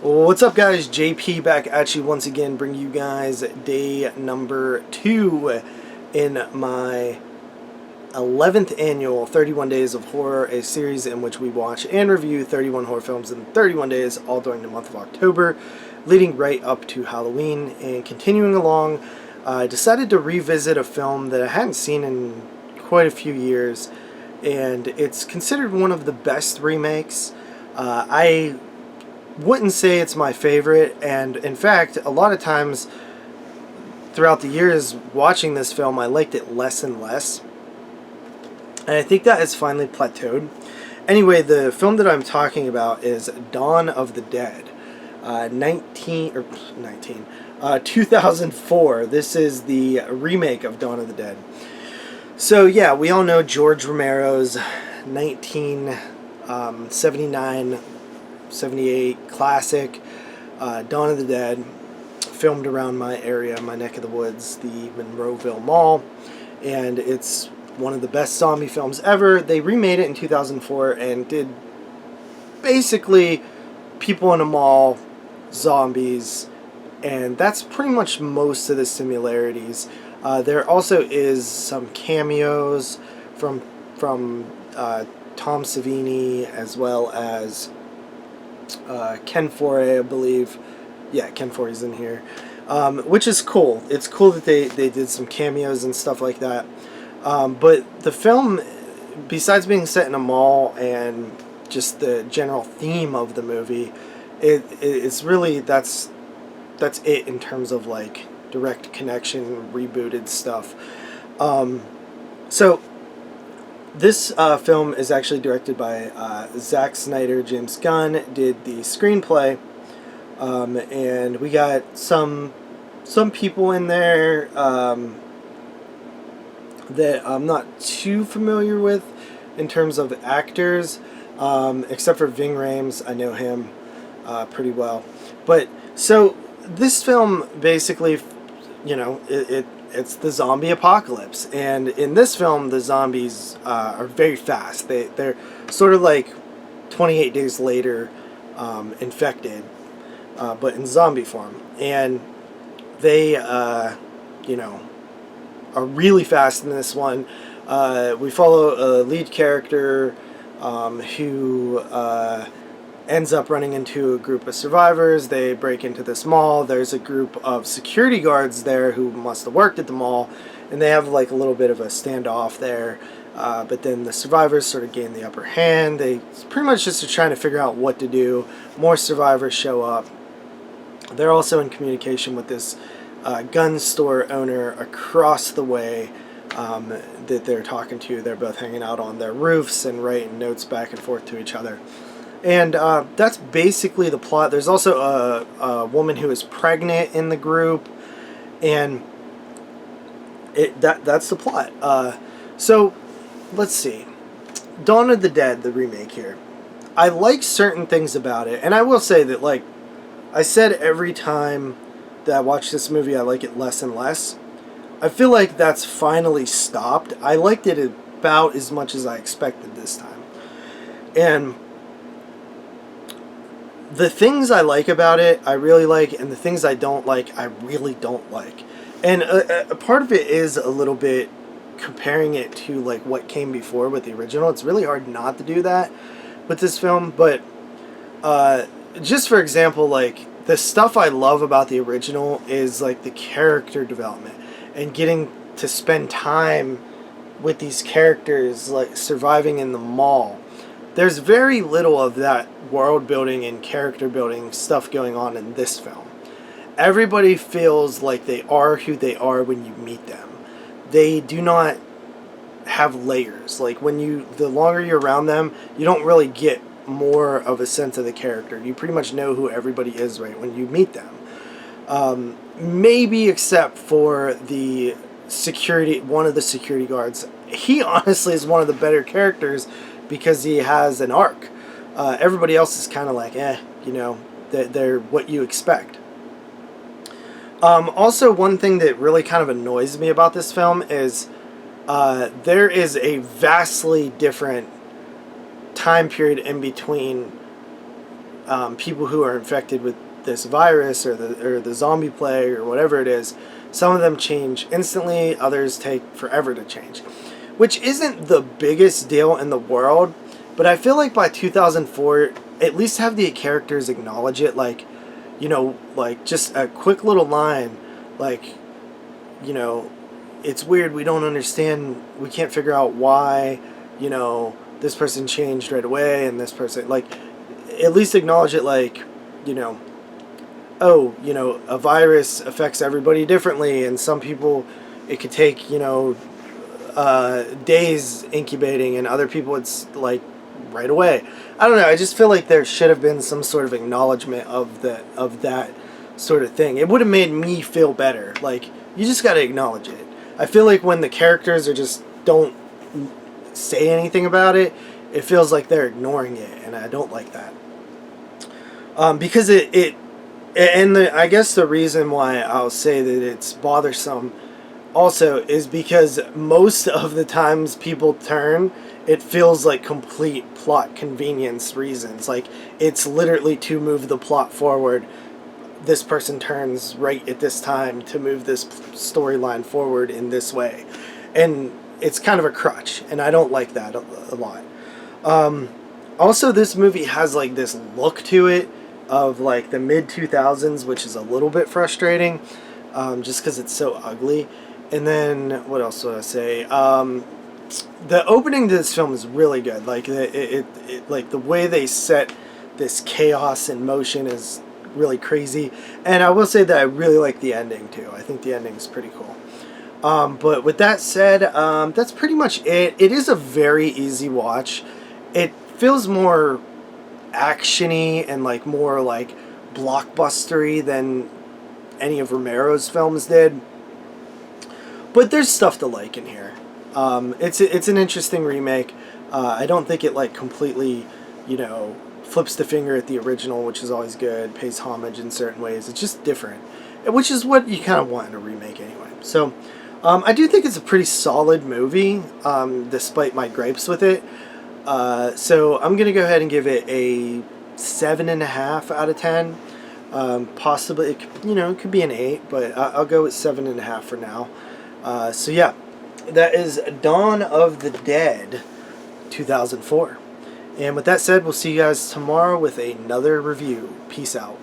What's up, guys? JP back at you once again, bringing you guys day number 2 in my 11th annual 31 Days of Horror, a series in which we watch and review 31 horror films in 31 days, all during the month of October, leading right up to Halloween. And continuing along, I decided to revisit a film that I hadn't seen in quite a few years, and it's considered one of the best remakes. I wouldn't say it's my favorite, and in fact, a lot of times throughout the years watching this film, I liked it less and less. And I think that has finally plateaued. Anyway, the film that I'm talking about is Dawn of the Dead, 2004. This is the remake of Dawn of the Dead. So yeah, we all know George Romero's 1979 78 classic, Dawn of the Dead, filmed around my area, my neck of the woods, the Monroeville Mall, and it's one of the best zombie films ever. They remade it in 2004 and did basically people in a mall, zombies, and that's pretty much most of the similarities. There also is some cameos from Tom Savini, as well as Ken Foree, I believe. Yeah, Ken Foree's in here, which is cool. It's cool that they did some cameos and stuff like that. But the film, besides being set in a mall and just the general theme of the movie, it's really that's it in terms of like direct connection, rebooted stuff. So this film is actually directed by Zack Snyder. James Gunn did the screenplay, and we got some people in there that I'm not too familiar with in terms of actors, except for Ving Rhames. I know him pretty well. But so this film basically, it's the zombie apocalypse, and in this film the zombies are very fast. They're sort of like 28 days later, infected, but in zombie form, and they are really fast in this one. We follow a lead character who ends up running into a group of survivors. They break into this mall. There's a group of security guards there who must have worked at the mall, and they have like a little bit of a standoff there. But then the survivors sort of gain the upper hand. They pretty much just are trying to figure out what to do. More survivors show up. They're also in communication with this gun store owner across the way that they're talking to. They're both hanging out on their roofs and writing notes back and forth to each other. And that's basically the plot. There's also a woman who is pregnant in the group, and that's the plot. So let's see, Dawn of the Dead, the remake here. I like certain things about it, and I will say that, like I said, every time that I watch this movie, I like it less and less. I feel like that's finally stopped. I liked it about as much as I expected this time, and the things I like about it, I really like, and the things I don't like, I really don't like. And a part of it is a little bit comparing it to like what came before with the original. It's really hard not to do that with this film, but just for example, like the stuff I love about the original is like the character development and getting to spend time with these characters, like surviving in the mall. There's very little of that world building and character building stuff going on in this film. Everybody feels like they are who they are when you meet them. They do not have layers. Like the longer you're around them, you don't really get more of a sense of the character. You pretty much know who everybody is right when you meet them. Maybe except for one of the security guards. He honestly is one of the better characters because he has an arc. Everybody else is kind of like, they're what you expect. Also, one thing that really kind of annoys me about this film is there is a vastly different time period in between people who are infected with this virus or the zombie plague or whatever it is, some of them change instantly, others take forever to change, which isn't the biggest deal in the world, but I feel like by 2004, at least have the characters acknowledge it, like, you know, like just a quick little line, like, you know, it's weird, we don't understand, we can't figure out why, you know, this person changed right away and this person, like, at least acknowledge it, like, you know, oh, you know, a virus affects everybody differently, and some people it could take, you know, days incubating, and other people it's like right away. I don't know. I just feel like there should have been some sort of acknowledgement of that sort of thing. It would have made me feel better. Like, you just got to acknowledge it. I feel like when the characters are just don't say anything about it, it feels like they're ignoring it, and I don't like that. Because I guess the reason why I'll say that it's bothersome also is because most of the times people turn, it feels like complete plot convenience reasons. Like, it's literally to move the plot forward. This person turns right at this time to move this storyline forward in this way. And it's kind of a crutch, and I don't like that a lot. Also, this movie has like this look to it of like the mid-2000s, which is a little bit frustrating, just because it's so ugly. And then, what else would I say? The opening to this film is really good. Like, like the way they set this chaos in motion is really crazy. And I will say that I really like the ending too. I think the ending is pretty cool. But with that said, that's pretty much it. It is a very easy watch. It feels more actiony and like more like blockbustery than any of Romero's films did. But there's stuff to like in here. It's an interesting remake. I don't think it like completely, you know, flips the finger at the original, which is always good, pays homage in certain ways. It's just different, which is what you kind of want in a remake anyway. So I do think it's a pretty solid movie, despite my gripes with it. So I'm going to go ahead and give it a 7.5 out of 10. Possibly, it could be an 8, but I'll go with 7.5 for now. So yeah, that is Dawn of the Dead 2004. And with that said, we'll see you guys tomorrow with another review. Peace out.